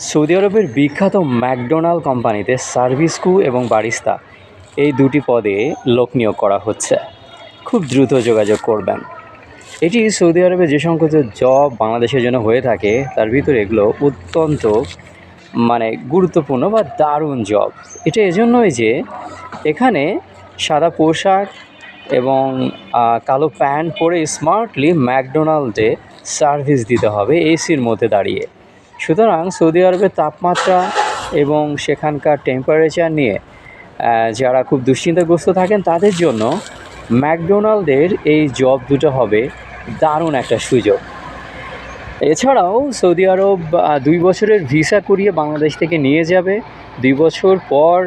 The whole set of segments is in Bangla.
সৌদি আরবের বিখ্যাত ম্যাকডোনাল্ড কোম্পানিতে সার্ভিস ক্রু এবং বারিস্তা এই দুটি পদে লোক নিয়োগ করা হচ্ছে। খুব দ্রুত যোগাযোগ করবেন। এটি সৌদি আরবে যে সংখ্যক জব বাংলাদেশের জন্য হয়ে থাকে তার ভিতরে এগুলো অত্যন্ত গুরুত্বপূর্ণ বা দারুণ জব। এটা এজন্যই যে এখানে সাদা পোশাক এবং কালো প্যান্ট পরে স্মার্টলি ম্যাকডোনাল্ডে সার্ভিস দিতে হবে এসির মধ্যে দাঁড়িয়ে। সুতরাং সৌদি আরবের তাপমাত্রা এবং সেখানকার টেম্পারেচার নিয়ে যারা খুব দুশ্চিন্তাগ্রস্ত থাকেন তাদের জন্য ম্যাকডোনাল্ডের এই জব দুটো হবে দারুণ একটা সুযোগ। এছাড়াও সৌদি আরব 2 বছরের ভিসা করিয়ে বাংলাদেশ থেকে নিয়ে যাবে। 2 বছর পর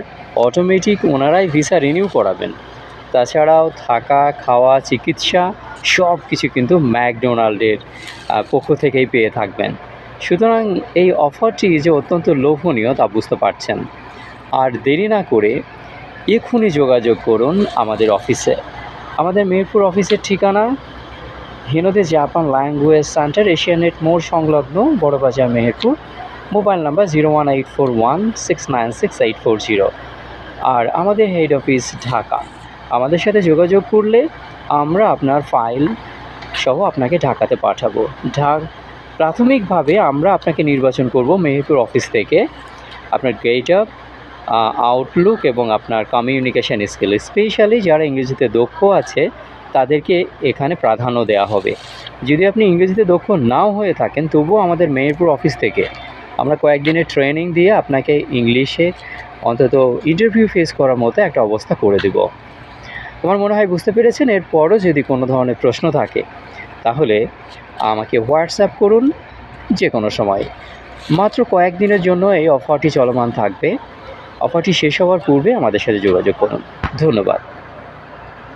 অটোমেটিক ওনারাই ভিসা রিনিউ করাবেন। তাছাড়াও থাকা, খাওয়া, চিকিৎসা সব কিছু কিন্তু ম্যাকডোনাল্ডের পক্ষ থেকেই পেয়ে থাকবেন। সুতরাং এই অফারটি যে অত্যন্ত লোভনীয় তা বুঝতে পারছেন। আর দেরি না করে এক্ষুনি যোগাযোগ করুন আমাদের অফিসে। আমাদের মেহেরপুর অফিসের ঠিকানা Hinode Japan language centre, Asianet মোড় সংলগ্ন, বড়বাজার, মেহেরপুর। Mobile number 01841696840। আর আমাদের হেড অফিস ঢাকা। আমাদের সাথে যোগাযোগ করলে আমরা আপনার ফাইল সহ আপনাকে ঢাকাতে পাঠাবো। প্রাথমিকভাবে আমরা আপনাকে নির্বাচন করব মেহেরপুর অফিস থেকে। আপনার গেট আপ, আউটলুক এবং আপনার কমিউনিকেশান স্কিল, স্পেশালি যারা ইংরেজিতে দক্ষ আছে তাদেরকে এখানে প্রাধান্য দেওয়া হবে। যদি আপনি ইংরেজিতে দক্ষ নাও হয়ে থাকেন তবুও আমাদের মেহেরপুর অফিস থেকে আমরা কয়েকদিনের ট্রেনিং দিয়ে আপনাকে ইংলিশে অন্তত ইন্টারভিউ ফেস করার মতো একটা অবস্থা করে দেব। আমার মনে হয় বুঝতে পেরেছেন। এরপরও যদি কোনো ধরনের প্রশ্ন থাকে তাহলে আমাকে হোয়াটসঅ্যাপ করুন যে কোনো সময়। মাত্র কয়েকদিনের জন্য এই অফারটি চলমান থাকবে। অফারটি শেষ হওয়ার পূর্বে আমাদের সাথে যোগাযোগ করুন। ধন্যবাদ।